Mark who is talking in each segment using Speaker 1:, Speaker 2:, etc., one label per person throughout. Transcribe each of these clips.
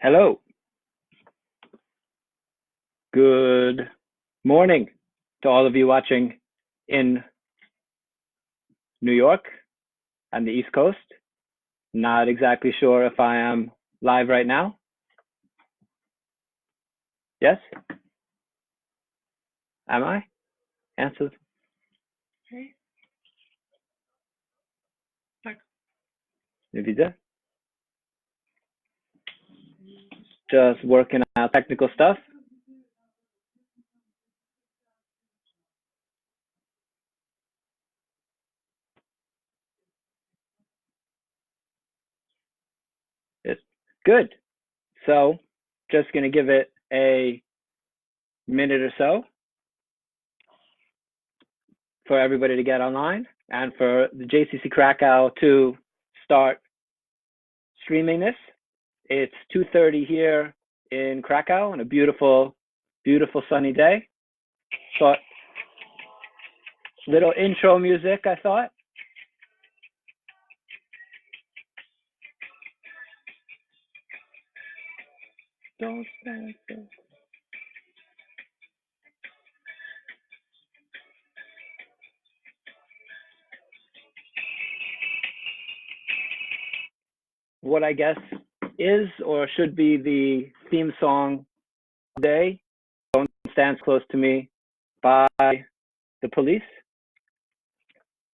Speaker 1: Hello. Good morning to all of you watching in New York and the East Coast. Not exactly sure if I am live right now. Yes? Am I? Answer. Widzę. Just working out technical stuff. It's good. So just going to give it a minute or so for everybody to get online and for the JCC Krakow to start streaming this. It's 2:30 here in Krakow on a beautiful, beautiful sunny day. So little intro music, I thought. Don't stand still. What I guess is or should be the theme song today, Don't Stand Close to Me by the Police.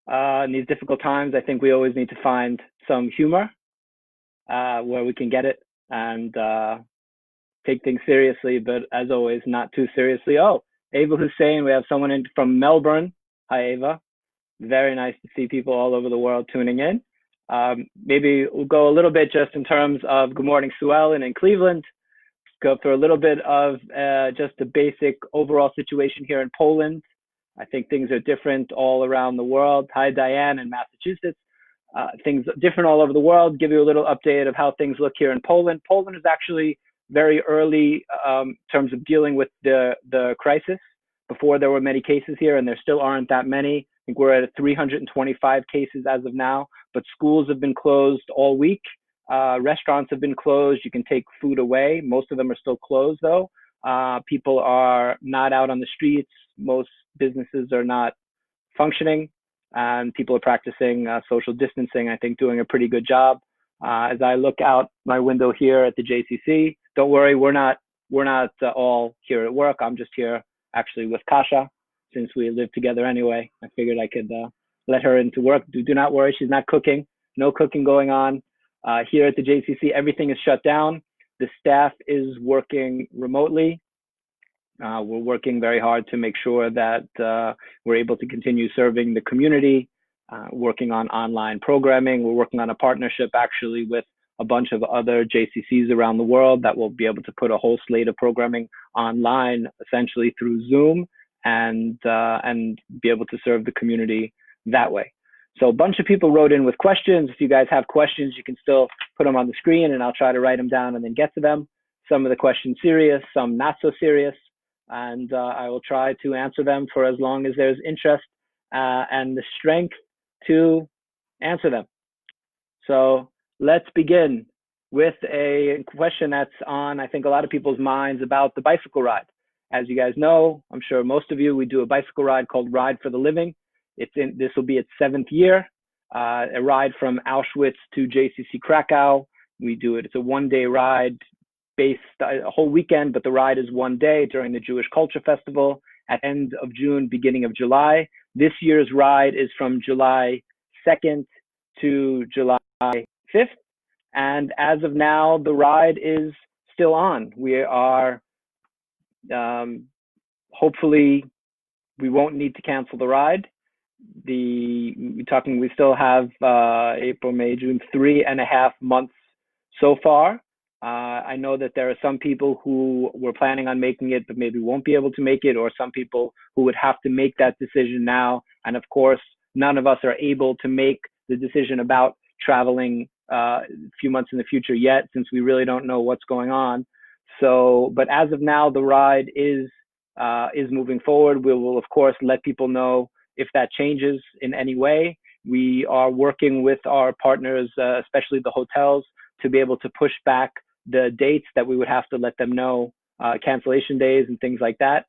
Speaker 1: In these difficult times, I think we always need to find some humor where we can get it and take things seriously, but as always, not too seriously. Oh, Ava Hussein, we have someone in from Melbourne. Hi, Ava. Very nice to see people all over the world tuning in. Maybe we'll go a little bit just in terms of good morning, Sue Ellen in Cleveland. Go through a little bit of just the basic overall situation here in Poland. I think things are different all around the world. Hi, Diane in Massachusetts. Things different all over the world. Give you a little update of how things look here in Poland. Poland is actually very early in terms of dealing with the crisis. Before there were many cases here, and there still aren't that many. I think we're at 325 cases as of now, but schools have been closed all week. Restaurants have been closed. You can take food away. Most of them are still closed though. People are not out on the streets. Most businesses are not functioning, and people are practicing social distancing, I think doing a pretty good job. As I look out my window here at the JCC, don't worry, we're not all here at work. I'm just here actually with Kasia, since we live together anyway. I figured I could let her into work. Do not worry, she's not cooking. No cooking going on. Here at the JCC, everything is shut down. The staff is working remotely. We're working very hard to make sure that we're able to continue serving the community, working on online programming. We're working on a partnership actually with a bunch of other JCCs around the world that will be able to put a whole slate of programming online, essentially through Zoom, and be able to serve the community that way. So a bunch of people wrote in with questions. If you guys have questions, you can still put them on the screen and I'll try to write them down and then get to them. Some of the questions serious, some not so serious, and I will try to answer them for as long as there's interest and the strength to answer them. So let's begin with a question that's on, I think, a lot of people's minds about the bicycle ride. As you guys know, I'm sure most of you, we do a bicycle ride called Ride for the Living. This will be its 7th year, a ride from Auschwitz to JCC Krakow. We do it, it's a one-day ride based a whole weekend, but the ride is one day during the Jewish Culture Festival at end of June, beginning of July. This year's ride is from July 2nd to July 5th. And as of now, the ride is still on. We are, hopefully, we won't need to cancel the ride. We still have April, May, June, 3.5 months so far. I know that there are some people who were planning on making it, but maybe won't be able to make it, or some people who would have to make that decision now. And of course, none of us are able to make the decision about traveling a few months in the future yet, since we really don't know what's going on. So, but as of now, the ride is moving forward. We will, of course, let people know if that changes in any way. We are working with our partners, especially the hotels, to be able to push back the dates that we would have to let them know, cancellation days and things like that.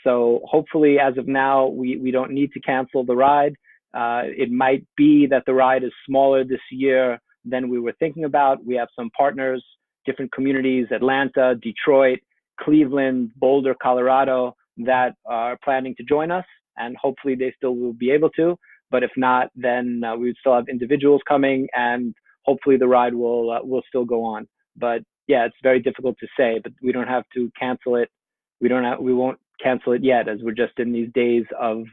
Speaker 1: So hopefully, as of now, we don't need to cancel the ride. It might be that the ride is smaller this year than we were thinking about. We have some partners, different communities, Atlanta, Detroit, Cleveland, Boulder, Colorado, that are planning to join us, and hopefully they still will be able to. But if not, then we would still have individuals coming, and hopefully the ride will still go on. But yeah, it's very difficult to say, but we don't have to cancel it. We won't cancel it yet, as we're just in these days of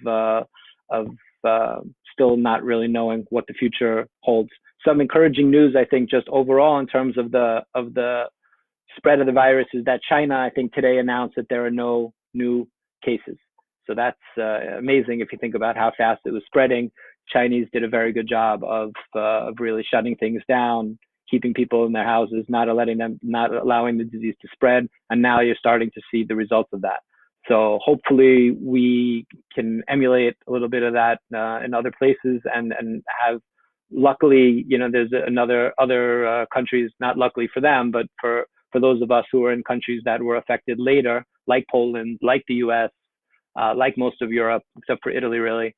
Speaker 1: still not really knowing what the future holds. Some encouraging news, I think, just overall in terms of the spread of the virus, is that China, I think, today announced that there are no new cases. So that's amazing if you think about how fast it was spreading. Chinese did a very good job of really shutting things down, keeping people in their houses, not allowing the disease to spread. And now you're starting to see the results of that. So hopefully we can emulate a little bit of that in other places, and have, luckily, there's other countries, not luckily for them, but for those of us who are in countries that were affected later, like Poland, like the US, like most of Europe, except for Italy, really,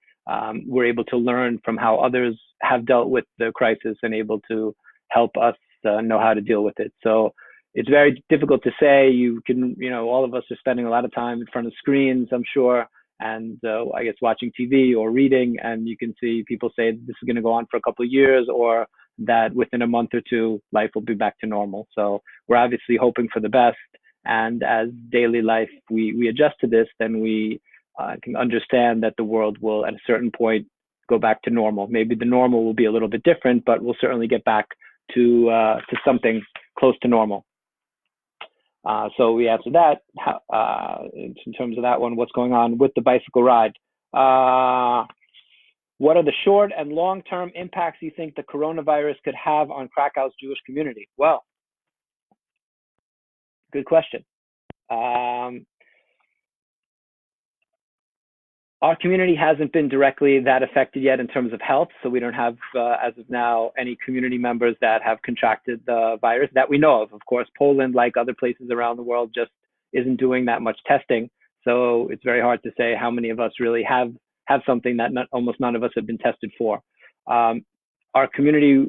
Speaker 1: we're able to learn from how others have dealt with the crisis and able to help us know how to deal with it. So it's very difficult to say. You can, all of us are spending a lot of time in front of screens, I'm sure, and I guess watching TV or reading, and you can see people say this is going to go on for a couple of years, or that within a month or two, life will be back to normal. So we're obviously hoping for the best. And as daily life, we adjust to this, then we can understand that the world will, at a certain point, go back to normal. Maybe the normal will be a little bit different, but we'll certainly get back to something close to normal. So we answered that. In terms of that one, what's going on with the bicycle ride? What are the short and long-term impacts you think the coronavirus could have on Krakow's Jewish community? Well, good question. Our community hasn't been directly that affected yet in terms of health, so we don't have, as of now, any community members that have contracted the virus that we know of. Of course, Poland, like other places around the world, just isn't doing that much testing, so it's very hard to say how many of us really have something that almost none of us have been tested for. Our community,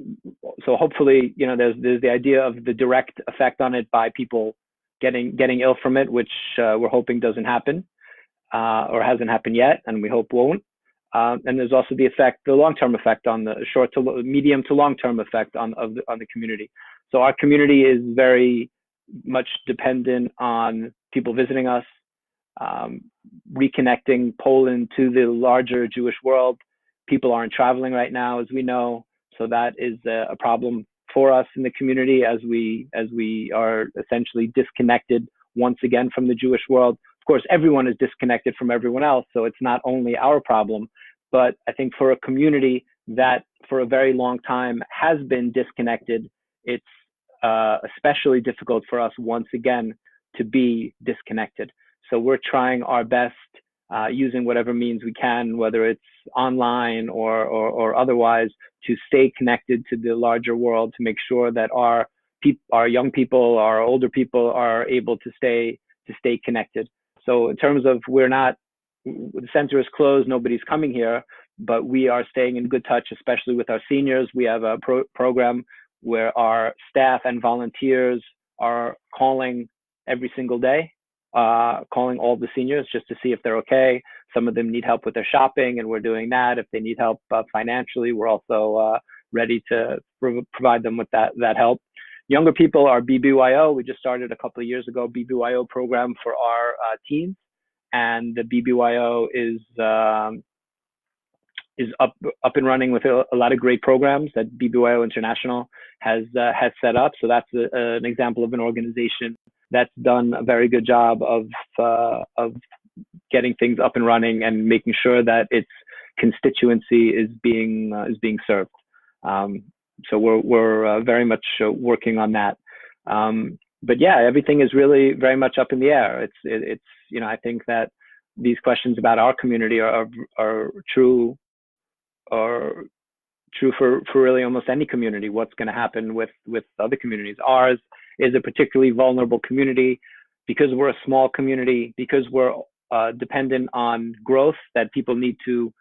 Speaker 1: so hopefully, there's the idea of the direct effect on it by people getting ill from it, which we're hoping doesn't happen. Or hasn't happened yet, and we hope won't. And there's also the long-term effect on the medium to long-term effect on the community. So our community is very much dependent on people visiting us, reconnecting Poland to the larger Jewish world. People aren't traveling right now, as we know, so that is a problem for us in the community, as we are essentially disconnected once again from the Jewish world. Of course, everyone is disconnected from everyone else, so it's not only our problem. But I think for a community that for a very long time has been disconnected, it's especially difficult for us once again to be disconnected. So we're trying our best, using whatever means we can, whether it's online or otherwise, to stay connected to the larger world, to make sure that our young people, our older people are able to stay connected. So in terms of the center is closed, nobody's coming here, but we are staying in good touch, especially with our seniors. We have a program where our staff and volunteers are calling every single day, calling all the seniors just to see if they're okay. Some of them need help with their shopping, and we're doing that. If they need help financially, we're also ready to provide them with that help. Younger people are BBYO. We just started a couple of years ago, BBYO program for our teens, and the BBYO is up and running with a lot of great programs that BBYO International has set up. So that's an example of an organization that's done a very good job of getting things up and running and making sure that its constituency is being served. So we're very much working on that. But yeah, everything is really very much up in the air. It's I think that these questions about our community are true for really almost any community. What's going to happen with other communities? Ours is a particularly vulnerable community because we're a small community, because we're dependent on growth, that people need to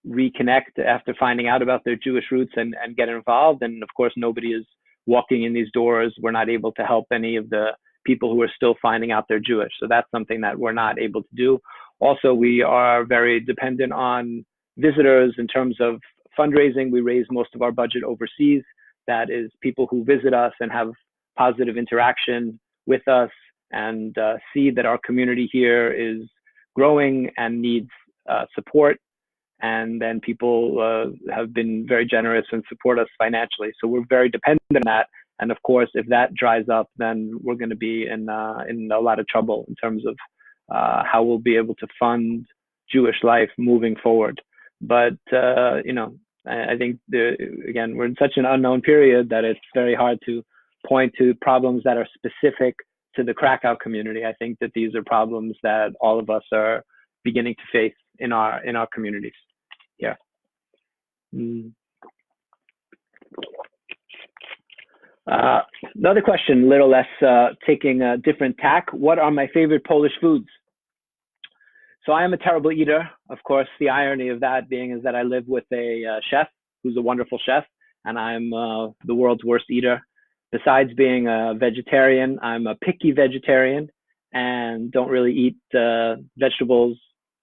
Speaker 1: reconnect after finding out about their Jewish roots and get involved. And of course, nobody is walking in these doors. We're not able to help any of the people who are still finding out they're Jewish. So that's something that we're not able to do. Also, we are very dependent on visitors in terms of fundraising. We raise most of our budget overseas. That is people who visit us and have positive interaction with us and see that our community here is growing and needs support. And then people have been very generous and support us financially. So we're very dependent on that. And of course, if that dries up, then we're going to be in a lot of trouble in terms of how we'll be able to fund Jewish life moving forward. But I think again, we're in such an unknown period that it's very hard to point to problems that are specific to the Krakow community. I think that these are problems that all of us are beginning to face in our communities. Yeah. Another question, a little less taking a different tack. What are my favorite Polish foods? So I am a terrible eater. Of course, the irony of that being is that I live with a chef who's a wonderful chef, and I'm the world's worst eater. Besides being a vegetarian, I'm a picky vegetarian and don't really eat vegetables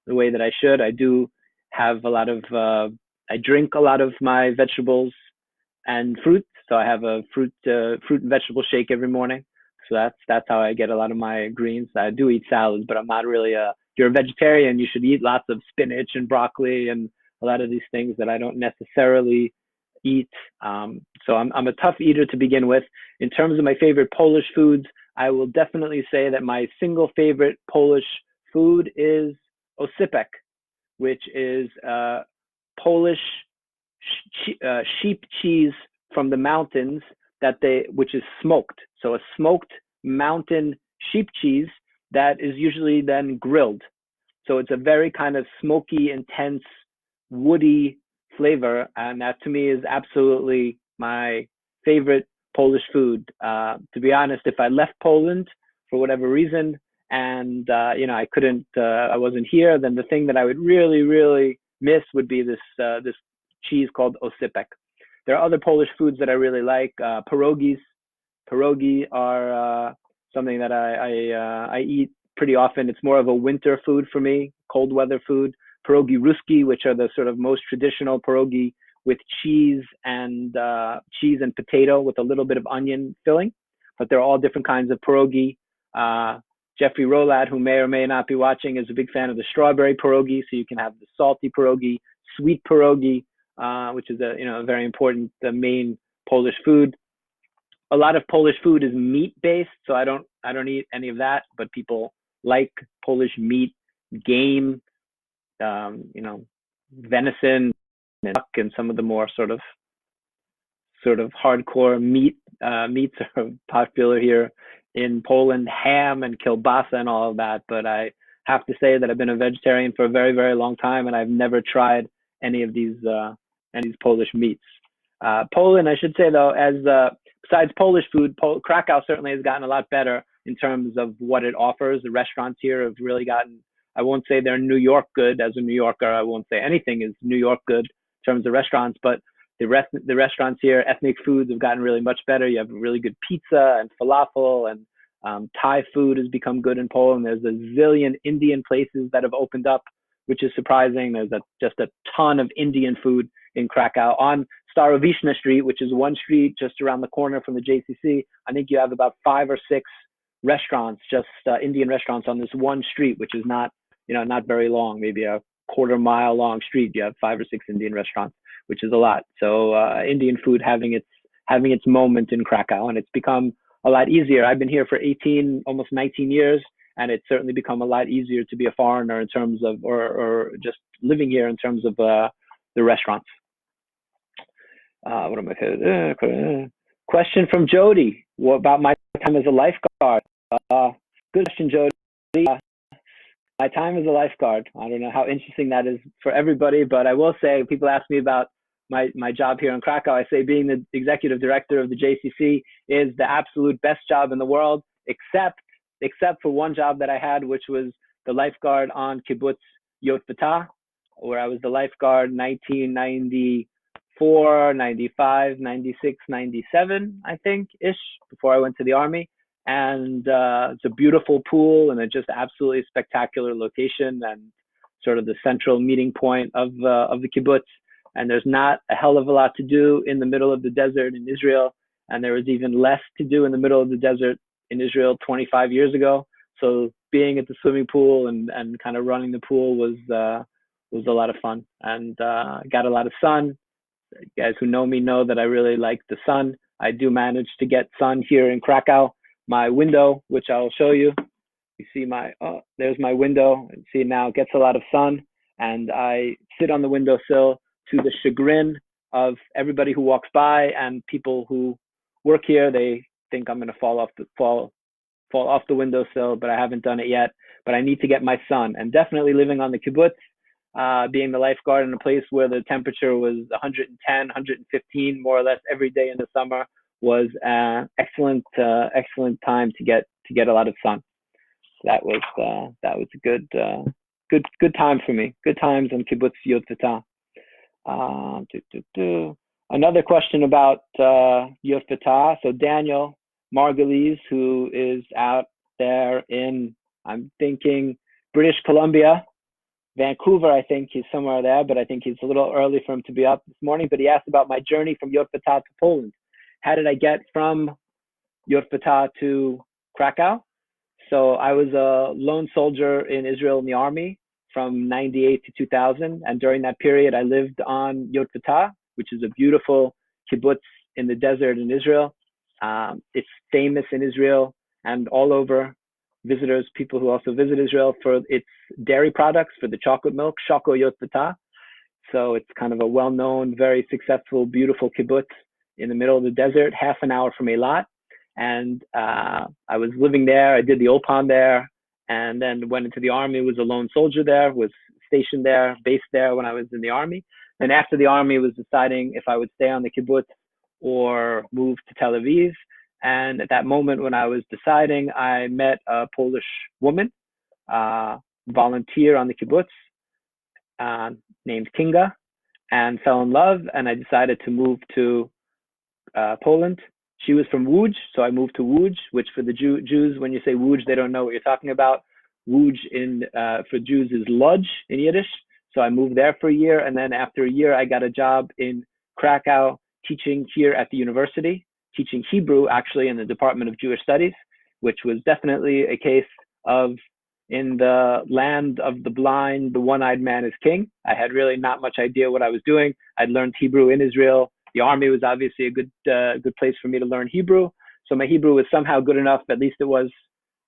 Speaker 1: the way that I should. I do have I drink a lot of my vegetables and fruit. So I have a fruit and vegetable shake every morning. So that's how I get a lot of my greens. I do eat salads, but I'm not really if you're a vegetarian, you should eat lots of spinach and broccoli and a lot of these things that I don't necessarily eat. So I'm a tough eater to begin with. In terms of my favorite Polish foods, I will definitely say that my single favorite Polish food is osypek, which is Polish sheep cheese from the mountains which is smoked. So a smoked mountain sheep cheese that is usually then grilled. So it's a very kind of smoky, intense, woody flavor. And that to me is absolutely my favorite Polish food. To be honest, if I left Poland for whatever reason and I wasn't here, then the thing that I would really, really miss would be this cheese called osypek. There are other Polish foods that I really like. Pierogies. Pierogi are something that I eat pretty often. It's more of a winter food for me, cold weather food. Pierogi ruski, which are the sort of most traditional pierogi with cheese and potato with a little bit of onion filling. But they're all different kinds of pierogi. Jeffrey Rolad, who may or may not be watching, is a big fan of the strawberry pierogi. So you can have the salty pierogi, sweet pierogi, which is a very important main Polish food. A lot of Polish food is meat based, so I don't eat any of that. But people like Polish meat, game, venison and duck, and some of the more sort of hardcore meats are popular here in Poland. Ham and kielbasa and all of that. But I have to say that I've been a vegetarian for a very, very long time, and I've never tried any of these Polish meats. Poland, I should say though, as besides Polish food, Krakow certainly has gotten a lot better in terms of what it offers. The restaurants here have really gotten, I won't say they're New York good. As a New Yorker, I won't say anything is New York good in terms of restaurants, but the restaurants here, ethnic foods have gotten really much better. You have really good pizza and falafel, and Thai food has become good in Poland. There's a zillion Indian places that have opened up, which is surprising. There's just a ton of Indian food in Krakow. On Starowiejna Street, which is one street just around the corner from the JCC, I think you have about 5 or 6 restaurants, just Indian restaurants on this one street, which is not very long, maybe a quarter-mile long street. You have 5 or 6 Indian restaurants, which is a lot. So Indian food having its moment in Krakow, and it's become a lot easier. I've been here for 18, almost 19 years, and it's certainly become a lot easier to be a foreigner in terms of, or just living here in terms of the restaurants. What am I? Question from Jody. What about my time as a lifeguard? Good question, Jody. My time as a lifeguard. I don't know how interesting that is for everybody, but I will say people ask me about my job here in Krakow, I say being the executive director of the JCC is the absolute best job in the world, except for one job that I had, which was the lifeguard on kibbutz Yotvata, where I was the lifeguard 1994, 95, 96, 97, I think, ish, before I went to the army. And it's a beautiful pool and a just absolutely spectacular location and sort of the central meeting point of the kibbutz. And there's not a hell of a lot to do in the middle of the desert in Israel. And there was even less to do in the middle of the desert in Israel 25 years ago. So being at the swimming pool and kind of running the pool was a lot of fun, and got a lot of sun. You guys who know me know that I really like the sun. I do manage to get sun here in Krakow. My window, which I'll show you. You see there's my window. You see now it gets a lot of sun, and I sit on the windowsill to the chagrin of everybody who walks by and people who work here. They think I'm going to fall off the windowsill, but I haven't done it yet. But I need to get my sun, and definitely living on the kibbutz, being the lifeguard in a place where the temperature was 110, 115, more or less every day in the summer, was excellent time to get a lot of sun. That was a good time for me. Good times on kibbutz Yotvata. Another question about Yotvata. So Daniel Margulies, who is out there in, I'm thinking, British Columbia, Vancouver, I think he's somewhere there, but I think it's a little early for him to be up this morning. But he asked about my journey from Yotvata to Poland. How did I get from Yotvata to Krakow? So I was a lone soldier in Israel in the army from 98 to 2000. And during that period, I lived on Yotvata, which is a beautiful kibbutz in the desert in Israel. It's famous in Israel and all over. Visitors, people who also visit Israel for its dairy products, for the chocolate milk, Shoko Yotvata. So it's kind of a well-known, very successful, beautiful kibbutz in the middle of the desert, half an hour from Eilat. And I was living there. I did the Ulpan there, and then went into the army, was a lone soldier there, was stationed there, based there when I was in the army. Then after the army, was deciding if I would stay on the kibbutz or move to Tel Aviv. And at that moment when I was deciding, I met a Polish woman, volunteer on the kibbutz, named Kinga, and fell in love. And I decided to move to Poland. She was from Łódź, so I moved to Łódź, which for the Jews, when you say Łódź, they don't know what you're talking about. Łódź for Jews is Lodz in Yiddish. So I moved there for a year. And then after a year, I got a job in Krakow teaching here at the university, teaching Hebrew actually in the Department of Jewish Studies, which was definitely a case of in the land of the blind, the one-eyed man is king. I had really not much idea what I was doing. I'd learned Hebrew in Israel. The army was obviously a good place for me to learn Hebrew. So my Hebrew was somehow good enough, at least it was,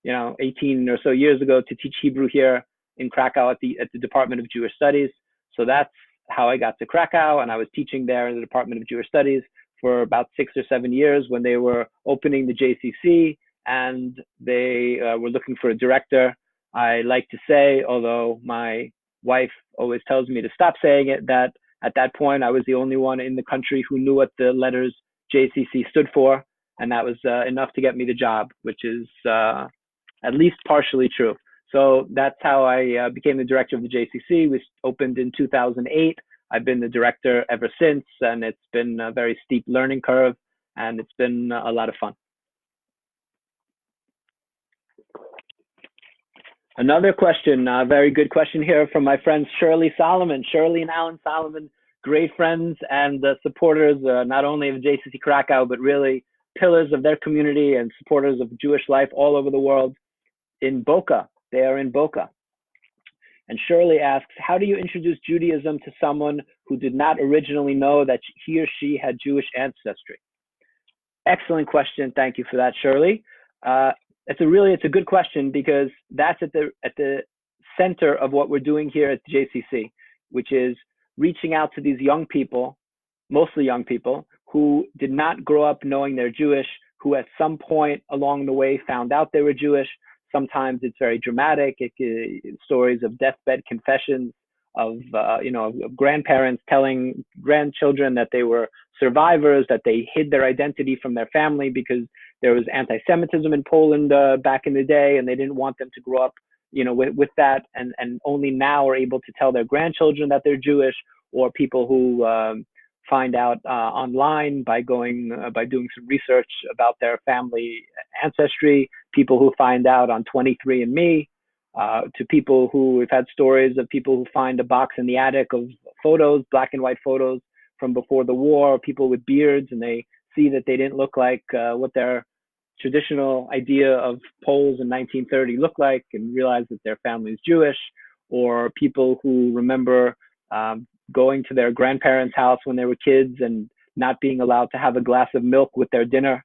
Speaker 1: 18 or so years ago, to teach Hebrew here in Krakow at the Department of Jewish Studies. So that's how I got to Krakow, and I was teaching there in the Department of Jewish Studies for about 6 or 7 years when they were opening the JCC, and they were looking for a director. I like to say, although my wife always tells me to stop saying it, that at that point I was the only one in the country who knew what the letters JCC stood for, and that was enough to get me the job, which is at least partially true. So that's how I became the director of the JCC. We opened in 2008. I've been the director ever since, and it's been a very steep learning curve, and it's been a lot of fun. Another question, a very good question here from my friends Shirley Solomon. Shirley and Alan Solomon, great friends and supporters, not only of JCC Krakow, but really pillars of their community and supporters of Jewish life all over the world in Boca. They are in Boca. And Shirley asks, how do you introduce Judaism to someone who did not originally know that he or she had Jewish ancestry? Excellent question. Thank you for that, Shirley. It's a good question, because that's at the center of what we're doing here at the JCC, which is reaching out to these young people, mostly young people, who did not grow up knowing they're Jewish, who at some point along the way found out they were Jewish. Sometimes it's very dramatic. Stories of deathbed confessions of grandparents telling grandchildren that they were survivors, that they hid their identity from their family because there was anti-Semitism in Poland back in the day, and they didn't want them to grow up, with that, and only now are able to tell their grandchildren that they're Jewish, or people who find out online by doing some research about their family ancestry, people who find out on 23andMe, to people who we've had stories of people who find a box in the attic of photos, black and white photos from before the war, people with beards, and they see that they didn't look like what their traditional idea of Poles in 1930 looked like, and realize that their family is Jewish, or people who remember going to their grandparents' house when they were kids and not being allowed to have a glass of milk with their dinner.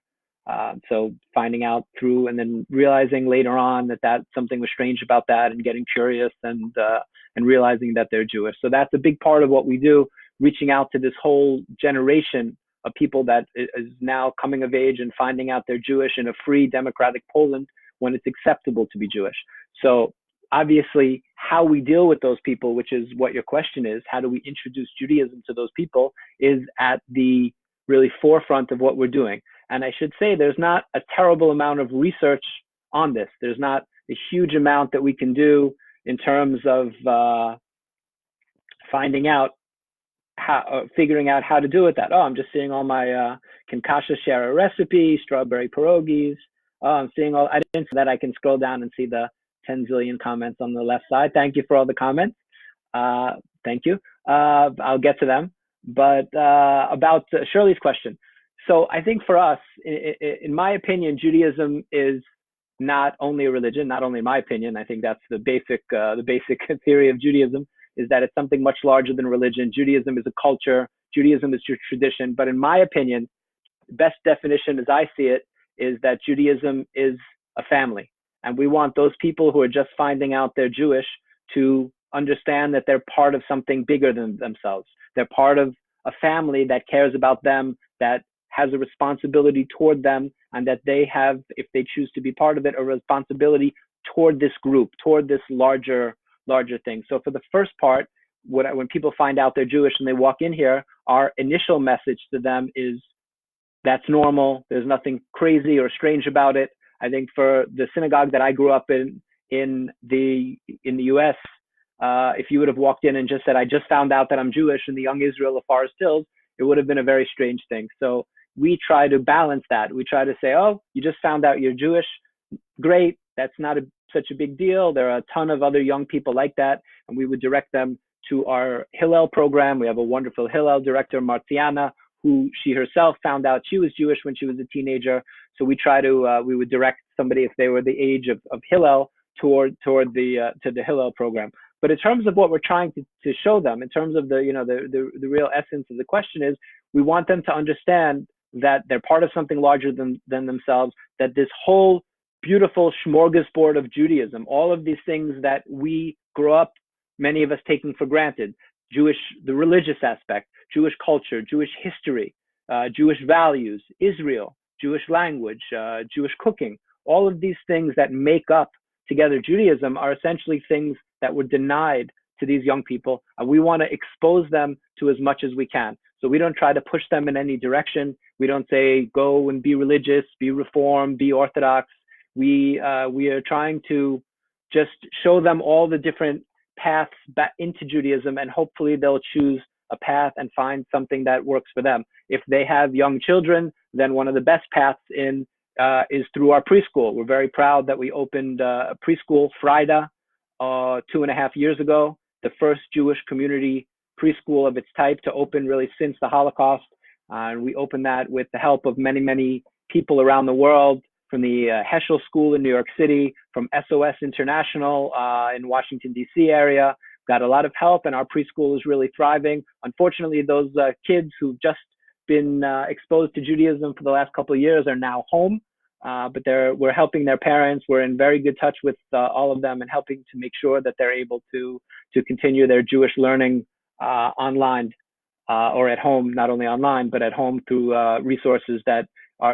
Speaker 1: So finding out through, and then realizing later on that something was strange about that, and getting curious and realizing that they're Jewish. So that's a big part of what we do, reaching out to this whole generation of people that is now coming of age and finding out they're Jewish in a free democratic Poland when it's acceptable to be Jewish. So obviously how we deal with those people, which is what your question is, how do we introduce Judaism to those people, is at the really forefront of what we're doing. And I should say there's not a terrible amount of research on this. There's not a huge amount that we can do in terms of figuring out how to do it. That, I'm just seeing all my, can Kasha share a recipe, strawberry pierogies. I'm seeing all, I didn't see that. I can scroll down and see the 10 zillion comments on the left side. Thank you for all the comments. Thank you. I'll get to them. But about Shirley's question. So I think for us, in my opinion, Judaism is not only a religion, not only my opinion. I think that's the basic theory of Judaism, is that it's something much larger than religion. Judaism is a culture. Judaism is your tradition. But in my opinion, the best definition as I see it is that Judaism is a family. And we want those people who are just finding out they're Jewish to understand that they're part of something bigger than themselves. They're part of a family that cares about them, that has a responsibility toward them, and that they have, if they choose to be part of it, a responsibility toward this group, toward this larger thing. So for the first part, when people find out they're Jewish and they walk in here, our initial message to them is that's normal. There's nothing crazy or strange about it. I think for the synagogue that I grew up in the US, if you would have walked in and just said, I just found out that I'm Jewish in the Young Israel of Forest Hills, it would have been a very strange thing. So we try to balance that. We try to say, oh, you just found out you're Jewish. Great. That's not such a big deal. There are a ton of other young people like that. And we would direct them to our Hillel program. We have a wonderful Hillel director, Marciana, who she herself found out she was Jewish when she was a teenager. So we would direct somebody, if they were the age of Hillel, toward the to the Hillel program. But in terms of what we're trying to show them, in terms of the real essence of the question is, we want them to understand that they're part of something larger than themselves, that this whole beautiful smorgasbord of Judaism, all of these things that we grew up, many of us taking for granted, the religious aspect, Jewish culture, Jewish history, Jewish values, Israel, Jewish language, Jewish cooking, all of these things that make up together Judaism are essentially things that were denied to these young people. And we want to expose them to as much as we can. So we don't try to push them in any direction. We don't say, go and be religious, be reformed, be Orthodox. We are trying to just show them all the different paths back into Judaism, and hopefully they'll choose a path and find something that works for them. If they have young children, then one of the best paths in is through our preschool. We're very proud that we opened a preschool, Frida, 2.5 years ago, the first Jewish community preschool of its type to open really since the Holocaust. And we opened that with the help of many, many people around the world, from the Heschel School in New York City, from SOS International in Washington, D.C. area. Got a lot of help, and our preschool is really thriving. Unfortunately, those kids who've just been exposed to Judaism for the last couple of years are now home, but we're helping their parents. We're in very good touch with all of them and helping to make sure that they're able to continue their Jewish learning online or at home, not only online, but at home through resources that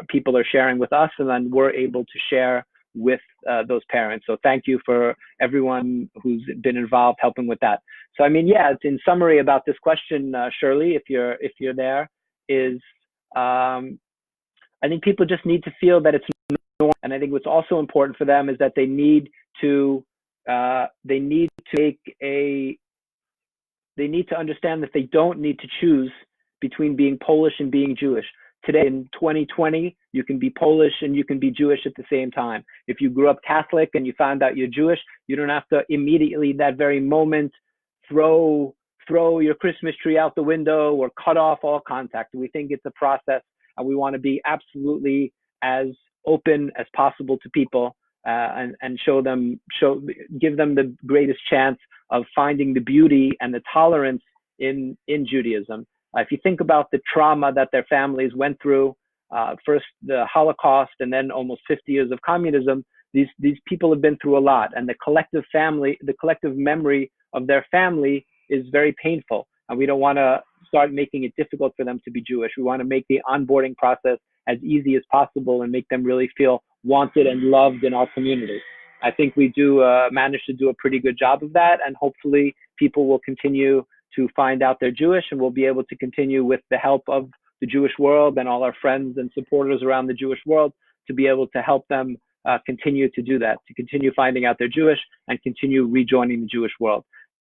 Speaker 1: people are sharing with us, and then we're able to share with those parents. So thank you for everyone who's been involved helping with that. So I mean, yeah, in summary about this question, Shirley, if you're there, is I think people just need to feel that it's normal, and I think what's also important for them is that they need to understand that they don't need to choose between being Polish and being Jewish. Today in 2020, you can be Polish and you can be Jewish at the same time. If you grew up Catholic and you found out you're Jewish, you don't have to immediately that very moment throw your Christmas tree out the window or cut off all contact. We think it's a process, and we want to be absolutely as open as possible to people, and give them the greatest chance of finding the beauty and the tolerance in Judaism. If you think about the trauma that their families went through, first the Holocaust and then almost 50 years of communism, these people have been through a lot, and the collective memory of their family is very painful. And we don't want to start making it difficult for them to be Jewish. We want to make the onboarding process as easy as possible and make them really feel wanted and loved in our community. I think we do manage to do a pretty good job of that, and hopefully people will continue to find out they're Jewish, and we'll be able to continue with the help of the Jewish world and all our friends and supporters around the Jewish world to be able to help them continue to do that, to continue finding out they're Jewish and continue rejoining the Jewish world.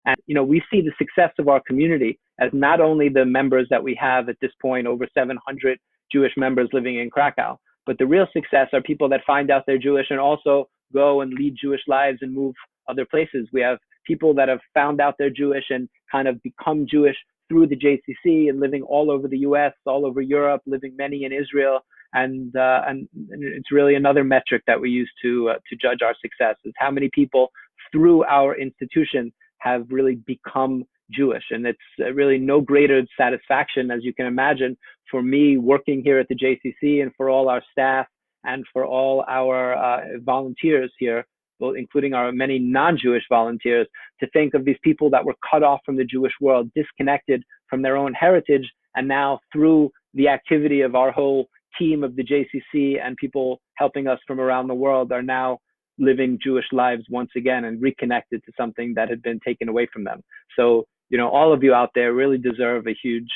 Speaker 1: And, we see the success of our community as not only the members that we have at this point, over 700 Jewish members living in Krakow, but the real success are people that find out they're Jewish and also go and lead Jewish lives and move other places. We have people that have found out they're Jewish and kind of become Jewish through the JCC and living all over the US, all over Europe, living many in Israel. And it's really another metric that we use to judge our success, is how many people through our institution have really become Jewish. And it's really no greater satisfaction, as you can imagine, for me working here at the JCC and for all our staff and for all our volunteers here, both including our many non-Jewish volunteers, to think of these people that were cut off from the Jewish world, disconnected from their own heritage, and now through the activity of our whole team of the JCC and people helping us from around the world are now living Jewish lives once again and reconnected to something that had been taken away from them. So, all of you out there really deserve a huge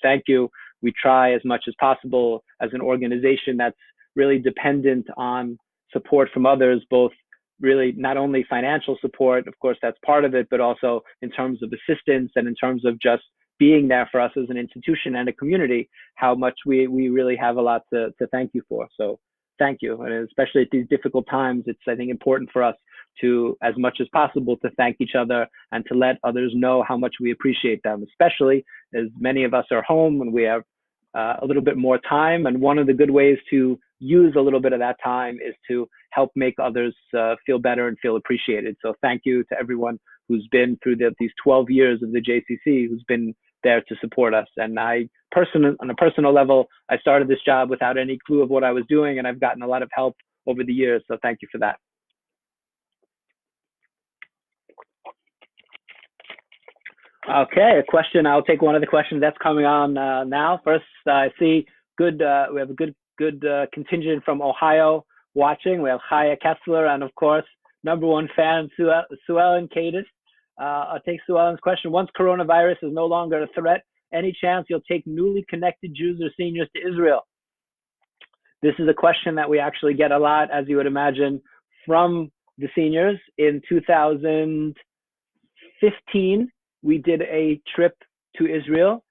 Speaker 1: thank you. We try as much as possible as an organization that's really dependent on support from others, both really not only financial support, of course, that's part of it, but also in terms of assistance and in terms of just being there for us as an institution and a community, how much we really have a lot to thank you for. So thank you. And especially at these difficult times, it's, I think, important for us to, as much as possible, to thank each other and to let others know how much we appreciate them, especially as many of us are home and we have a little bit more time. And one of the good ways to use a little bit of that time is to help make others feel better and feel appreciated. So thank you to everyone who's been through these 12 years of the JCC, who's been there to support us. And on a personal level, I started this job without any clue of what I was doing, and I've gotten a lot of help over the years. So thank you for that. Okay, I'll take one of the questions that's coming on now. First, I see we have a good contingent from Ohio watching. We have Chaya Kessler and, of course, #1 fan, Suellen Cadis. I'll take Suellen's question. Once coronavirus is no longer a threat, any chance you'll take newly connected Jews or seniors to Israel? This is a question that we actually get a lot, as you would imagine, from the seniors. In 2015, we did a trip to Israel.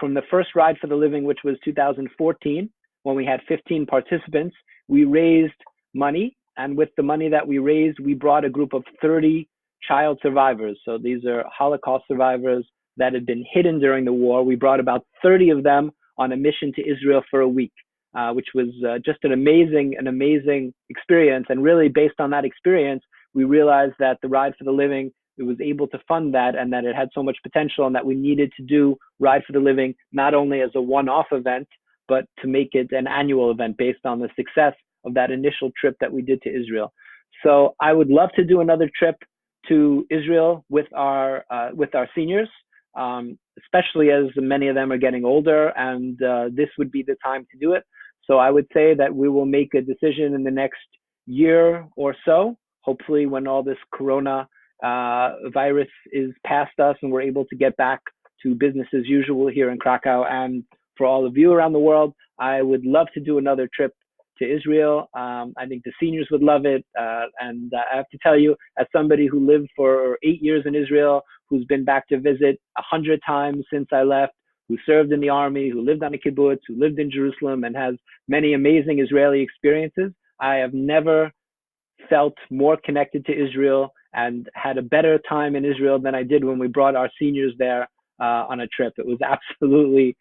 Speaker 1: From the first Ride for the Living, which was 2014, when we had 15 participants, we raised money. And with the money that we raised, we brought a group of 30 child survivors. So these are Holocaust survivors that had been hidden during the war. We brought about 30 of them on a mission to Israel for a week, which was just an amazing experience. And really, based on that experience, we realized that the Ride for the Living, it was able to fund that, and that it had so much potential, and that we needed to do Ride for the Living not only as a one-off event, but to make it an annual event based on the success of that initial trip that we did to Israel. So I would love to do another trip to Israel with our seniors, especially as many of them are getting older, and this would be the time to do it. So I would say that we will make a decision in the next year or so. Hopefully, when all this corona virus is past us and we're able to get back to business as usual here in Krakow. And for all of you around the world, I would love to do another trip to Israel. I think the seniors would love it. And I have to tell you, as somebody who lived for 8 years in Israel, who's been back to visit 100 times since I left, who served in the army, who lived on a kibbutz, who lived in Jerusalem, and has many amazing Israeli experiences, I have never felt more connected to Israel and had a better time in Israel than I did when we brought our seniors there on a trip. It was absolutely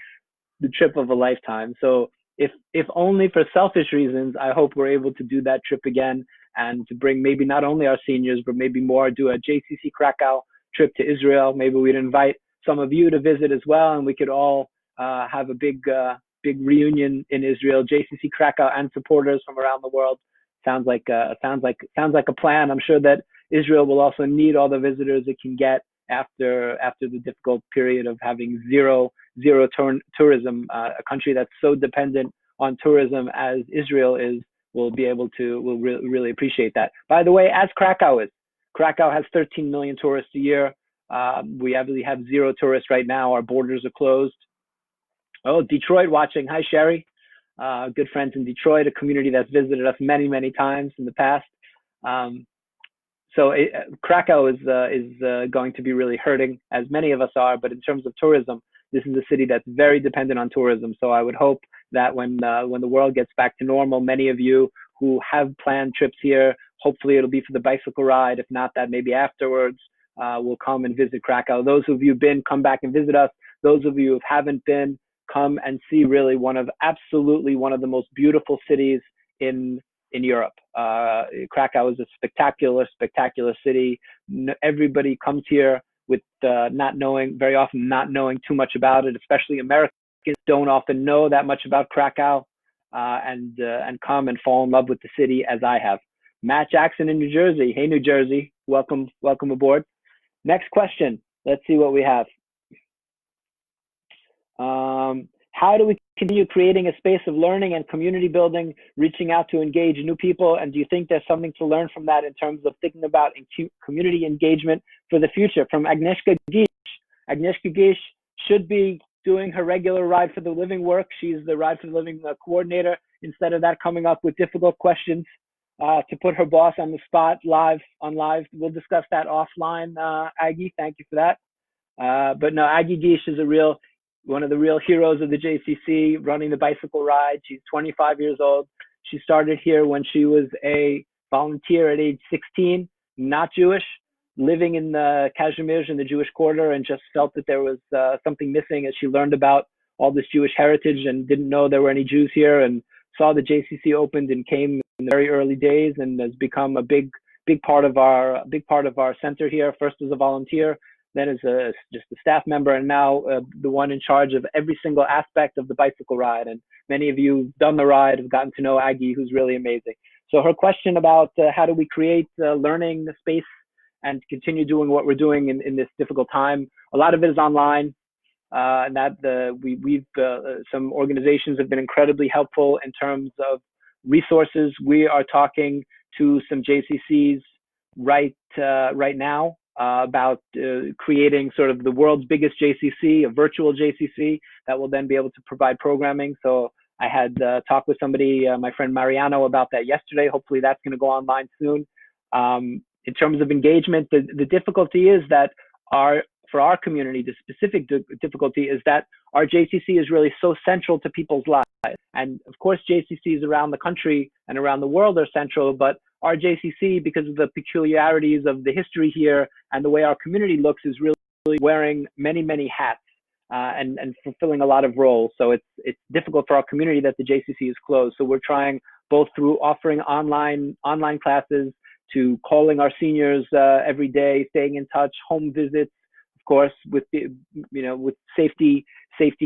Speaker 1: the trip of a lifetime. So if only for selfish reasons, I hope we're able to do that trip again and to bring maybe not only our seniors, but maybe more, do a JCC Krakow trip to Israel. Maybe we'd invite some of you to visit as well, and we could all have a big reunion in Israel. JCC Krakow and supporters from around the world. Sounds like a plan. I'm sure that Israel will also need all the visitors it can get after the difficult period of having zero tourism. A country that's so dependent on tourism as Israel is will really appreciate that. By the way, as Krakow is, Krakow has 13 million tourists a year. We obviously have zero tourists right now. Our borders are closed. Oh, Detroit watching. Hi, Sherry. Good friends in Detroit, a community that's visited us many, many times in the past. So Krakow is going to be really hurting, as many of us are. But in terms of tourism, this is a city that's very dependent on tourism. So I would hope that when the world gets back to normal, many of you who have planned trips here, hopefully it'll be for the bicycle ride. If not that, maybe afterwards, will come and visit Krakow. Those of you who've been, come back and visit us. Those of you who haven't been, come and see really one of the most beautiful cities in Europe. Krakow is a spectacular city. Everybody comes here with very often not knowing too much about it, especially Americans don't often know that much about Krakow, and come and fall in love with the city as I have. Matt Jackson in New Jersey. Hey, New Jersey, welcome aboard. Next question. Let's see what we have. How do we continue creating a space of learning and community building, reaching out to engage new people? And do you think there's something to learn from that in terms of thinking about community engagement for the future? From Agnieszka Gish. Agnieszka Gish should be doing her regular Ride for the Living work. She's the Ride for the Living coordinator. Instead of that, coming up with difficult questions to put her boss on the spot live. We'll discuss that offline, Aggie. Thank you for that. But no, Aggie Gish is one of the real heroes of the JCC, running the bicycle ride. She's 25 years old. She started here when she was a volunteer at age 16, not Jewish, living in the Kazimierz in the Jewish quarter, and just felt that there was something missing as she learned about all this Jewish heritage and didn't know there were any Jews here, and saw the JCC opened and came in the very early days and has become a big part of our center here, first as a volunteer, then as just a staff member, and now the one in charge of every single aspect of the bicycle ride. And many of you who've done the ride have gotten to know Aggie, who's really amazing. So her question about how do we create learning space and continue doing what we're doing in this difficult time, a lot of it is online. And that some organizations have been incredibly helpful in terms of resources. We are talking to some JCCs right now about creating sort of the world's biggest JCC, a virtual JCC that will then be able to provide programming. So I had talked with somebody, my friend Mariano, about that yesterday. Hopefully that's going to go online soon. In terms of engagement, the difficulty is that for our community, the specific difficulty is that our JCC is really so central to people's lives. And of course, JCCs around the country and around the world are central, but our JCC, because of the peculiarities of the history here and the way our community looks, is really wearing many, many hats and fulfilling a lot of roles. So it's difficult for our community that the JCC is closed. So we're trying both through offering online classes to calling our seniors every day, staying in touch, home visits, of course, with safety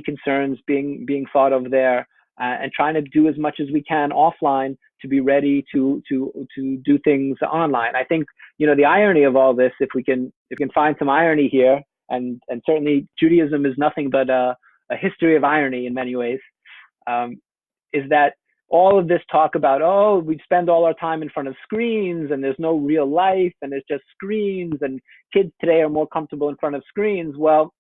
Speaker 1: concerns being thought of there, and trying to do as much as we can offline to be ready to do things online. I think the irony of all this, if we can find some irony here, and certainly Judaism is nothing but a history of irony in many ways, is that all of this talk about, oh, we spend all our time in front of screens and there's no real life and there's just screens and kids today are more comfortable in front of screens. Well,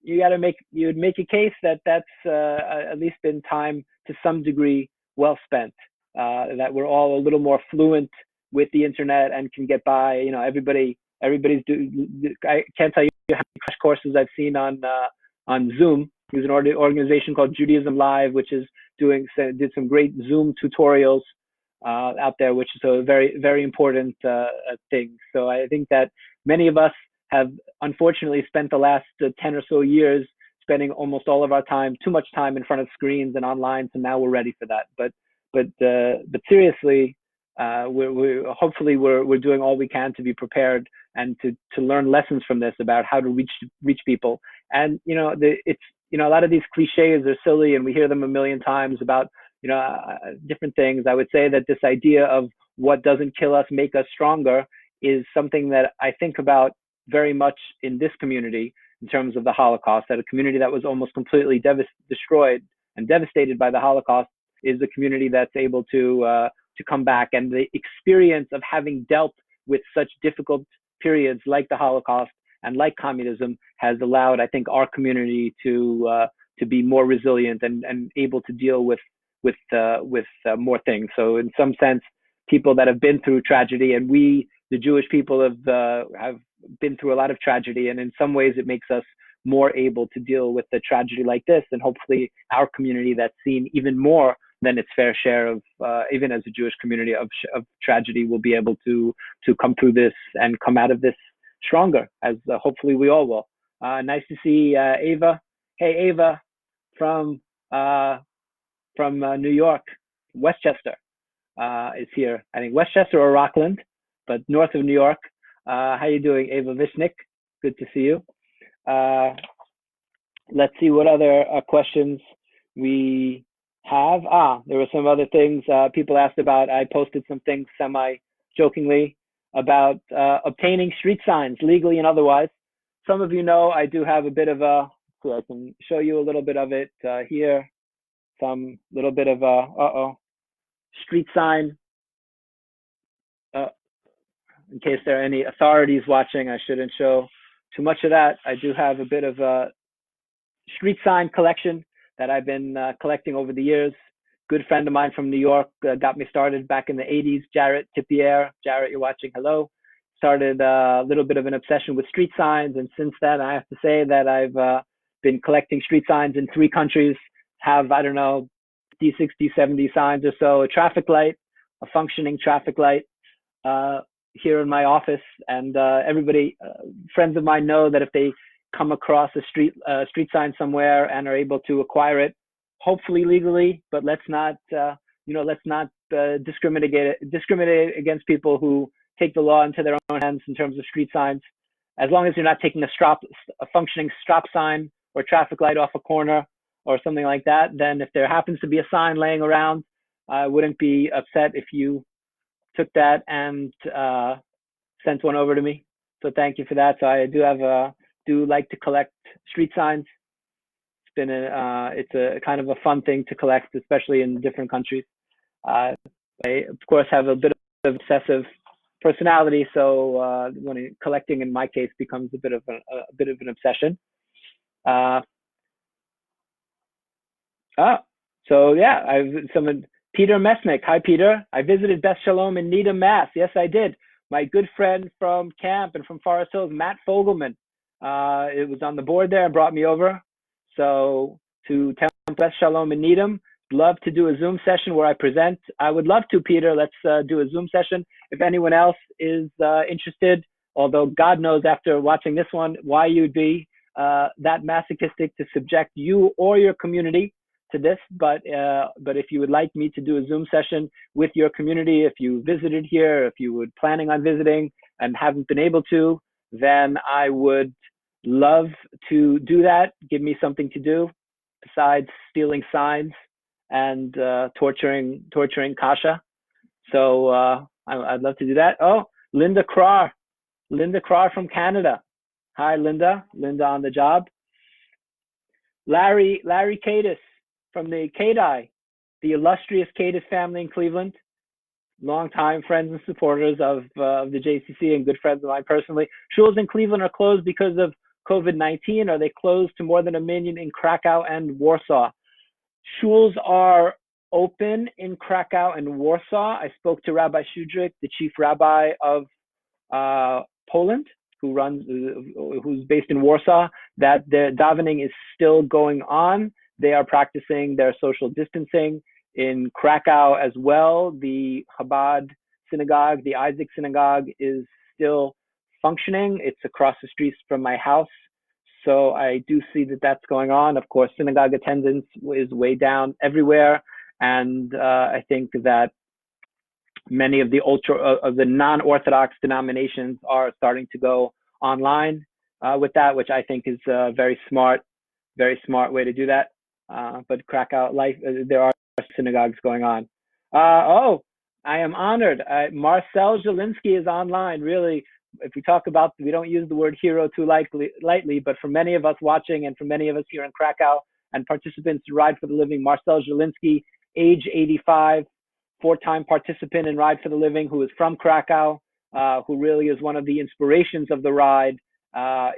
Speaker 1: you'd make a case that that's at least been time to some degree well spent, that we're all a little more fluent with the internet and can get by. Everybody's I can't tell you how many crash courses I've seen on Zoom. There's an organization called Judaism Live, which is did some great Zoom tutorials out there, which is a very, very important thing. So I think that many of us have unfortunately spent the last 10 or so years spending almost all of our time, too much time in front of screens and online. So now we're ready for that. But seriously, hopefully we're doing all we can to be prepared and to learn lessons from this about how to reach people. And a lot of these cliches are silly and we hear them a million times about different things. I would say that this idea of what doesn't kill us make us stronger is something that I think about very much in this community in terms of the Holocaust. That a community that was almost completely destroyed and devastated by the Holocaust is a community that's able to come back. And the experience of having dealt with such difficult periods like the Holocaust and like communism has allowed, I think, our community to be more resilient and able to deal with more things. So in some sense, people that have been through tragedy, and we, the Jewish people, have been through a lot of tragedy, and in some ways it makes us more able to deal with the tragedy like this. And hopefully our community that's seen even more than its fair share of, even as a Jewish community, of tragedy, will be able to come through this and come out of this stronger, as hopefully we all will. Nice to see Ava. Hey, Ava from New York, Westchester is here. I think Westchester or Rockland, but north of New York. How you doing, Ava Vishnik? Good to see you. Let's see what other questions we have. There were some other things people asked about. I posted some things semi-jokingly about obtaining street signs, legally and otherwise. Some of you know I do have a bit of I can show you a little bit of it here. Some little bit of street sign. In case there are any authorities watching, I shouldn't show too much of that. I do have a bit of a street sign collection that I've been collecting over the years. Good friend of mine from New York got me started back in the 80s, Jarrett Tipierre. Jarrett, you're watching, hello. Started a little bit of an obsession with street signs, and since then I have to say that I've been collecting street signs in 3 countries, have, I don't know, 50, 60, 70 signs or so, a traffic light, a functioning traffic light here in my office. And everybody, friends of mine, know that if they come across a street sign somewhere and are able to acquire it, hopefully legally, but let's not discriminate against people who take the law into their own hands in terms of street signs. As long as you're not taking a functioning stop sign or traffic light off a corner or something like that, then if there happens to be a sign laying around, I wouldn't be upset if you took that and sent one over to me. So thank you for that. So I do like to collect street signs. It's a kind of a fun thing to collect, especially in different countries. I of course have a bit of obsessive personality, so when collecting, in my case, becomes a bit of an obsession. So yeah, Peter Mesnick. Hi, Peter. I visited Beth Shalom in Needham, Mass. Yes, I did. My good friend from camp and from Forest Hills, Matt Fogelman, it was on the board there and brought me over. So to Beth Shalom in Needham, love to do a Zoom session where I present. I would love to, Peter. Let's do a Zoom session. If anyone else is interested, although God knows after watching this one why you'd be that masochistic to subject you or your community to this, but if you would like me to do a Zoom session with your community, if you visited here, if you were planning on visiting and haven't been able to, then I would love to do that. Give me something to do besides stealing signs and torturing Kasha. So I'd love to do that. Oh, Linda Crar from Canada. Hi, Linda on the job. Larry Cadis from the CADI. the illustrious Cadis family in Cleveland, longtime friends and supporters of the JCC and good friends of mine personally. Shuls in Cleveland are closed because of COVID-19, or they closed to more than 1 million in Krakow and Warsaw. Shuls are open in Krakow and Warsaw. I spoke to Rabbi Shudrik, the chief rabbi of Poland, who's based in Warsaw, that the davening is still going on. They are practicing their social distancing. In Krakow as well, the Chabad synagogue, the Isaac synagogue, is still functioning. It's across the street from my house. So I do see that that's going on. Of course, synagogue attendance is way down everywhere. And I think that many of the non-Orthodox denominations are starting to go online with that, which I think is a very smart way to do that. But Krakow there are synagogues going on. I am honored. Marcel Zielinski is online. Really, if we talk about, we don't use the word hero too lightly, but for many of us watching and for many of us here in Krakow and participants in Ride for the Living, Marcel Zielinski, age 85, 4-time participant in Ride for the Living, who is from Krakow, who really is one of the inspirations of the ride,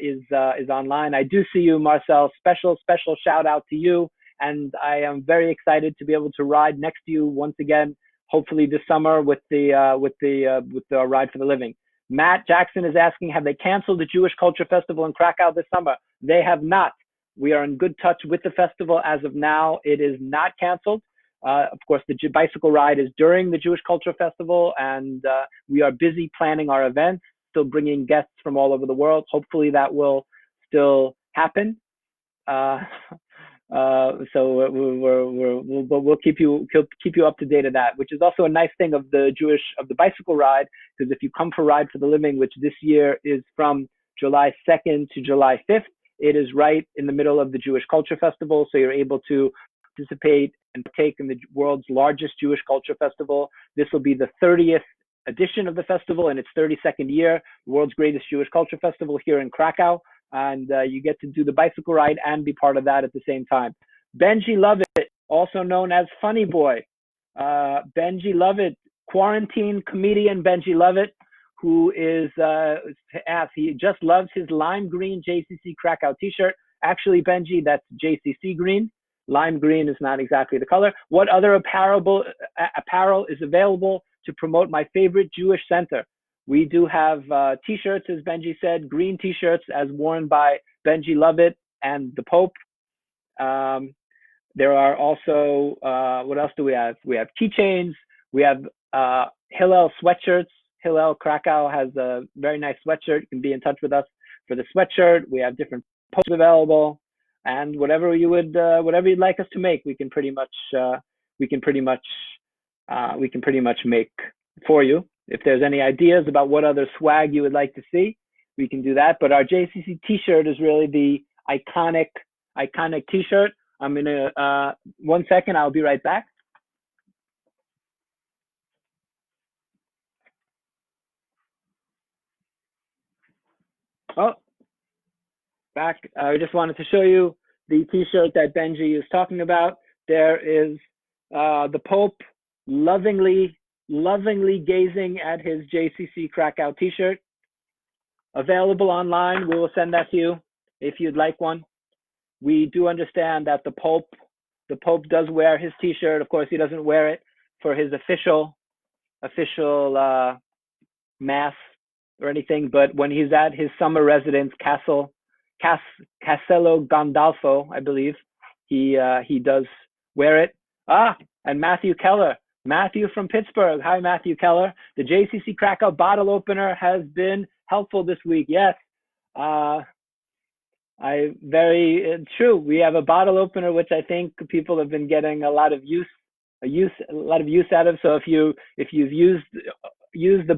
Speaker 1: is online. I do see you, Marcel. Special shout out to you. And I am very excited to be able to ride next to you once again, hopefully this summer with the Ride for the Living. Matt Jackson is asking, have they canceled the Jewish Culture Festival in Krakow this summer? They have not. We are in good touch with the festival as of now. It is not canceled. Of course, the bicycle ride is during the Jewish Culture Festival, and we are busy planning our events, still bringing guests from all over the world. Hopefully that will still happen. So we'll keep you up to date of that, which is also a nice thing of the bicycle ride, because if you come for Ride for the Living, which this year is from July 2nd to July 5th, it is right in the middle of the Jewish Culture Festival, so you're able to participate and partake in the world's largest Jewish Culture Festival. This will be the 30th edition of the festival in its 32nd year, the world's greatest Jewish Culture Festival here in Krakow. And you get to do the bicycle ride and be part of that at the same time. Benji Lovett, also known as Funny Boy. Benji Lovett, quarantine comedian Benji Lovett, who is he just loves his lime green JCC Krakow t-shirt. Actually, Benji, that's JCC green. Lime green is not exactly the color. What other apparel is available to promote my favorite Jewish center? We do have t-shirts, as Benji said, green t-shirts as worn by Benji Lovett and the Pope. There are also, what else do we have? We have keychains. We have Hillel sweatshirts. Hillel Krakow has a very nice sweatshirt. You can be in touch with us for the sweatshirt. We have different posts available, and whatever you'd like us to make, we can pretty much make for you. If there's any ideas about what other swag you would like to see, we can do that. But our JCC t-shirt is really the iconic t-shirt. I'm gonna, 1 second, I'll be right back. Oh, back. I just wanted to show you the t-shirt that Benji is talking about. There is the Pope lovingly gazing at his JCC Krakow t-shirt. Available online. We will send that to you if you'd like one. We do understand that the Pope does wear his t-shirt. Of course, he doesn't wear it for his official mass or anything, but when he's at his summer residence, Castello Gandolfo, I believe, he does wear it. And Matthew Keller. Matthew from Pittsburgh. Hi, Matthew Keller. The JCC Krakow bottle opener has been helpful this week. Yes. Very true. We have a bottle opener, which I think people have been getting a lot of use out of. So if you've used the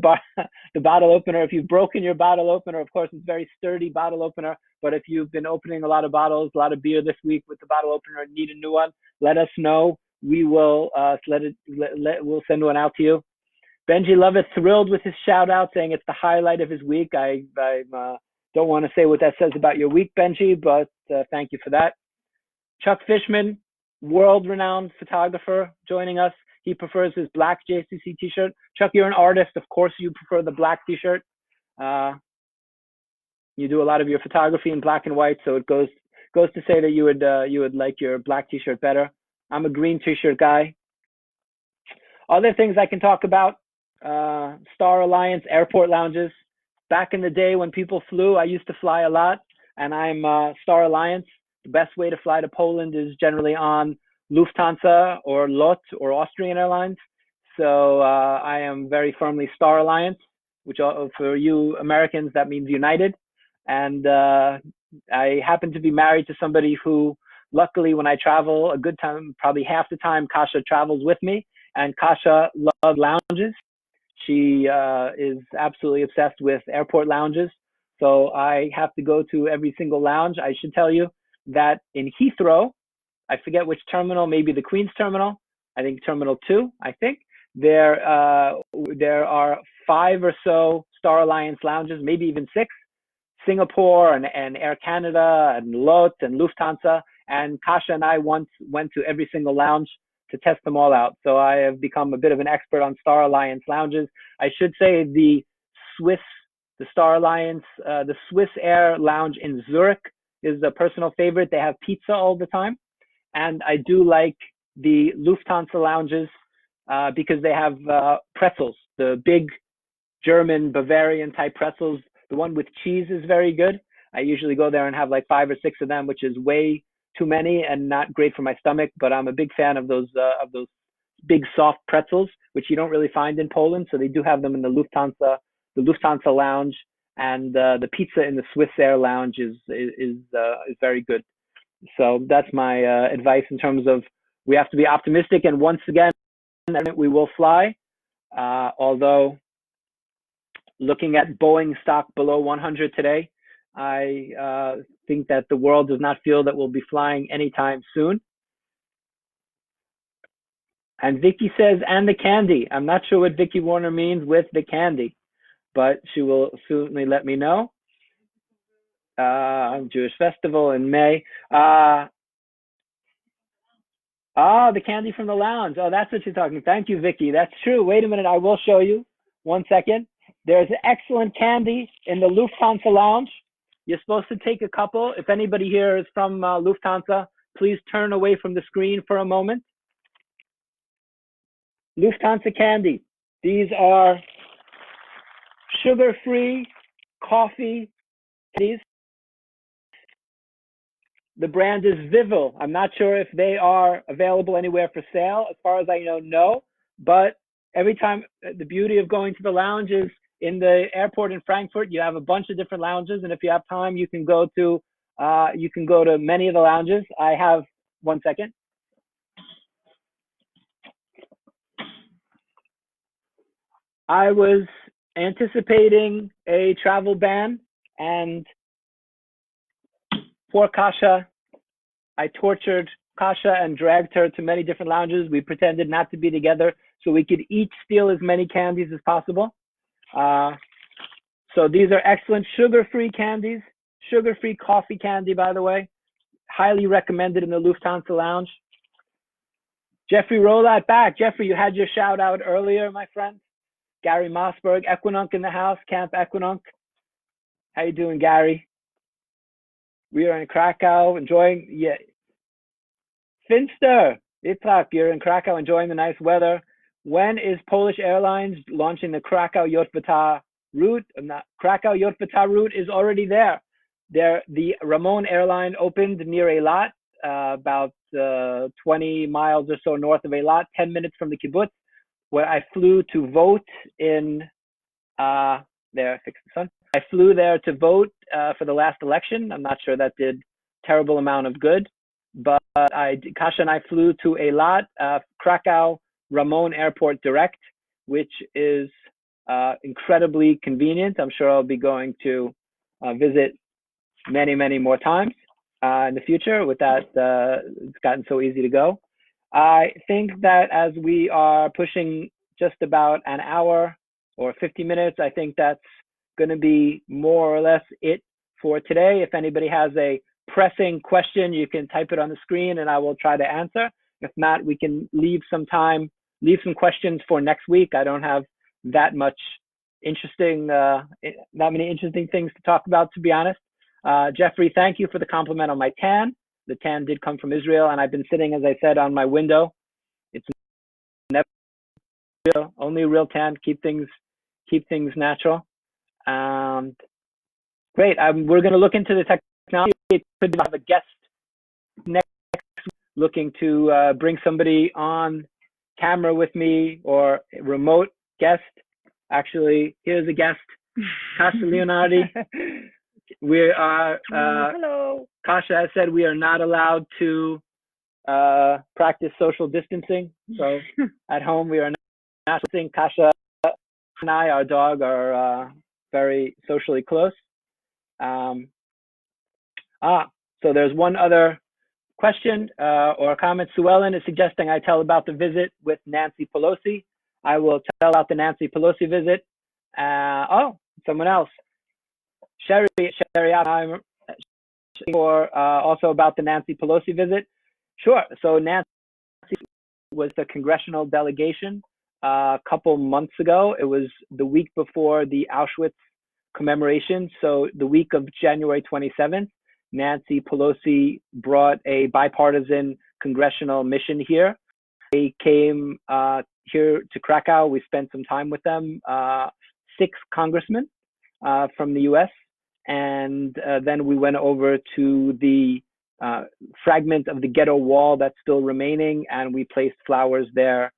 Speaker 1: bottle opener, if you've broken your bottle opener, of course, it's a very sturdy bottle opener. But if you've been opening a lot of bottles, a lot of beer this week with the bottle opener and need a new one, let us know. We will we'll send one out to you. Benji Lovett thrilled with his shout out, saying it's the highlight of his week. I don't want to say what that says about your week, Benji, but thank you for that. Chuck Fishman, world-renowned photographer joining us. He prefers his black JCC t-shirt. Chuck, you're an artist. Of course, you prefer the black t-shirt. You do a lot of your photography in black and white, so it goes to say that you would like your black t-shirt better. I'm a green t-shirt guy. Other things I can talk about: Star Alliance airport lounges. Back in the day when people flew, I used to fly a lot, and I'm Star Alliance. The best way to fly to Poland is generally on Lufthansa or Lot or Austrian Airlines. So I am very firmly Star Alliance, which for you Americans, that means United. And I happen to be married to somebody who, luckily, when I travel a good time, probably half the time, Kasia travels with me. And Kasia loves lounges. She is absolutely obsessed with airport lounges. So I have to go to every single lounge. I should tell you that in Heathrow, I forget which terminal, maybe the Queen's Terminal, I think Terminal 2, I think, there are 5 or so Star Alliance lounges, maybe even 6, Singapore and Air Canada and LOT and Lufthansa. And Kasia and I once went to every single lounge to test them all out. So I have become a bit of an expert on Star Alliance lounges. I should say the Star Alliance, the Swiss Air lounge in Zurich is a personal favorite. They have pizza all the time. And I do like the Lufthansa lounges because they have pretzels, the big German Bavarian type pretzels. The one with cheese is very good. I usually go there and have like 5 or 6 of them, which is way too many and not great for my stomach. But I'm a big fan of those big soft pretzels, which you don't really find in Poland. So they do have them in the Lufthansa lounge, and the pizza in the Swiss Air lounge is very good. So that's my advice in terms of we have to be optimistic. And once again, we will fly. Although looking at Boeing stock below 100 today, I think that the world does not feel that we'll be flying anytime soon. And Vicky says, and the candy. I'm not sure what Vicky Warner means with the candy, but she will certainly let me know. Jewish festival in May. The candy from the lounge. Oh, that's what you're talking. Thank you, Vicky. That's true. Wait a minute. I will show you. 1 second. There's excellent candy in the Lufthansa lounge. You're supposed to take a couple. If anybody here is from Lufthansa, please turn away from the screen for a moment. Lufthansa candy. These are sugar-free coffee candies. The brand is Vivo. I'm not sure if they are available anywhere for sale. As far as I know, no. But every time, the beauty of going to the lounge is in the airport in Frankfurt, you have a bunch of different lounges, and if you have time, you can go to many of the lounges. I have 1 second. I was anticipating a travel ban, and poor Kasia, I tortured Kasia and dragged her to many different lounges. We pretended not to be together so we could each steal as many candies as possible. So these are excellent sugar-free candies, sugar-free coffee candy, by the way. Highly recommended in the Lufthansa lounge. Jeffrey Rolat back. Jeffrey, you had your shout out earlier, my friend. Gary Mossberg, Equinunk in the house, Camp Equinunk. How you doing, Gary? We are in Krakow, enjoying, yeah. Finster, Itzhak, you're in Krakow, enjoying the nice weather. When is Polish Airlines launching the Krakow Jotbata route? Krakow Jotbata route is already there. The Ramon airline opened near Eilat, about 20 miles or so north of Eilat, 10 minutes from the kibbutz, where I flew to vote in, there, fix the sun. I flew there to vote for the last election. I'm not sure that did terrible amount of good, but Kasia and I flew to Eilat, Krakow Ramon Airport direct, which is incredibly convenient. I'm sure I'll be going to visit many, many more times in the future with that. It's gotten so easy to go. I think that as we are pushing just about an hour or 50 minutes, I think that's going to be more or less it for today. If anybody has a pressing question, you can type it on the screen and I will try to answer. If not, we can leave some questions for next week. I don't have that many interesting things to talk about, to be honest. Jeffrey, thank you for the compliment on my tan. The tan did come from Israel, and I've been sitting, as I said, on my window. It's never real, only real tan. Keep things natural. Great. We're going to look into the technology. It could have a guest next week, looking to bring somebody on camera with me, or a remote guest. Actually, here's a guest, Kasha Leonardi. We are,
Speaker 2: hello.
Speaker 1: Kasha has said we are not allowed to practice social distancing. So at home, we are not distancing. Kasha and I, our dog, are very socially close. So there's one other question or comment. Sue Ellen is suggesting I tell about the visit with Nancy Pelosi. I will tell about the Nancy Pelosi visit. Someone else. Sherry Oppenheimer, or also about the Nancy Pelosi visit. Sure. So Nancy was the congressional delegation a couple months ago. It was the week before the Auschwitz commemoration. So the week of January 27th, Nancy Pelosi brought a bipartisan congressional mission here. They came here to Krakow. We spent some time with them, 6 congressmen from the US. And then we went over to the fragment of the ghetto wall that's still remaining, and we placed flowers there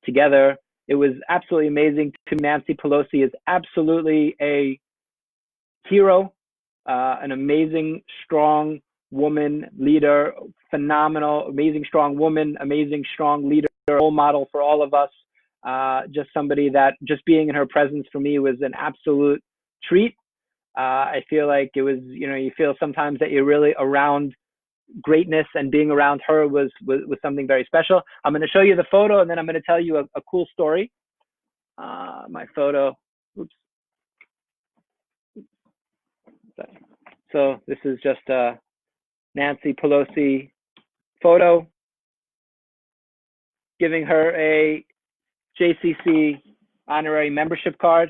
Speaker 1: together. It was absolutely amazing. Nancy Pelosi is absolutely a hero, an amazing, strong woman leader, phenomenal, amazing, strong woman, amazing, strong leader, role model for all of us. Just somebody that just being in her presence for me was an absolute treat. I feel like it was, you feel sometimes that you're really around greatness, and being around her was something very special. I'm going to show you the photo, and then I'm going to tell you a cool story. My photo. Oops. So this is just a Nancy Pelosi photo, giving her a JCC honorary membership card.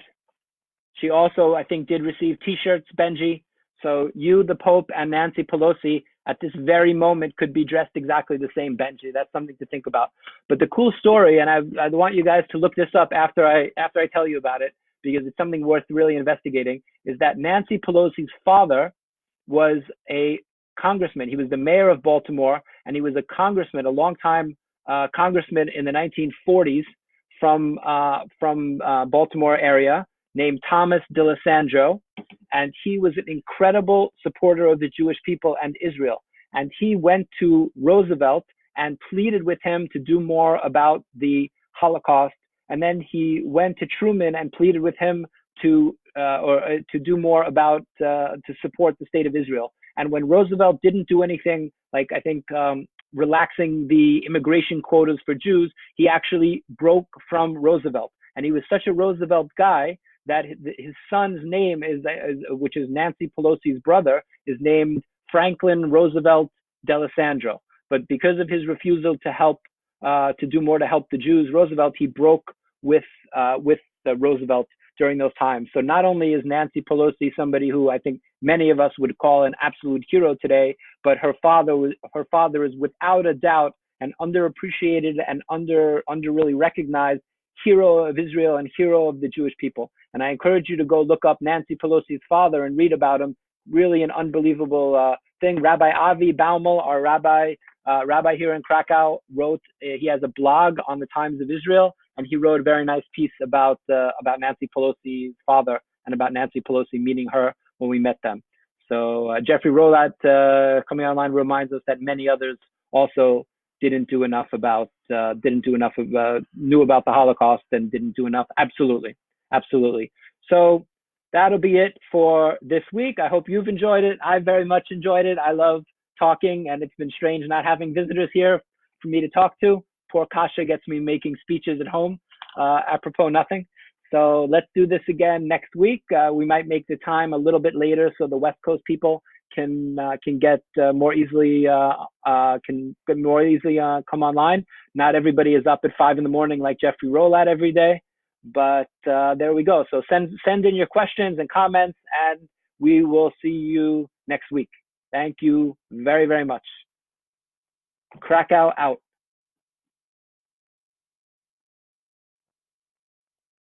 Speaker 1: She also, I think, did receive T-shirts, Benji. So you, the Pope, and Nancy Pelosi at this very moment could be dressed exactly the same, Benji. That's something to think about. But the cool story, and I want you guys to look this up after I tell you about it, because it's something worth really investigating, is that Nancy Pelosi's father was a congressman. He was the mayor of Baltimore, and he was a congressman, a long-time congressman in the 1940s from Baltimore area, named Thomas DeLisandro, and he was an incredible supporter of the Jewish people and Israel. And he went to Roosevelt and pleaded with him to do more about the Holocaust. And then he went to Truman and pleaded with him to do more about to support the state of Israel. And when Roosevelt didn't do anything, like I think relaxing the immigration quotas for Jews, he actually broke from Roosevelt. And he was such a Roosevelt guy that his son's name which is Nancy Pelosi's brother, is named Franklin Roosevelt D'Alessandro. But because of his refusal to help, to do more to help the Jews, Roosevelt, he broke with Roosevelt during those times. So not only is Nancy Pelosi somebody who I think many of us would call an absolute hero today, but her father is without a doubt an underappreciated and under really recognized hero of Israel and hero of the Jewish people. And I encourage you to go look up Nancy Pelosi's father and read about him. Really an unbelievable thing. Rabbi Avi Baumel, our rabbi here in Krakow, wrote. He has a blog on the Times of Israel, and he wrote a very nice piece about Nancy Pelosi's father and about Nancy Pelosi meeting her when we met them. So Jeffrey Rolat coming online reminds us that many others also didn't do enough knew about the Holocaust and didn't do enough. Absolutely. So that'll be it for this week. I hope you've enjoyed it. I very much enjoyed it. I love talking, and it's been strange not having visitors here for me to talk to. Poor Kasha gets me making speeches at home, apropos nothing. So let's do this again next week. We might make the time a little bit later so the West Coast people can get more easily come online. Not everybody is up at 5 in the morning like Jeffrey Rolat every day, but there we go. So send in your questions and comments, and we will see you next week. Thank you very, very much. Krakow out.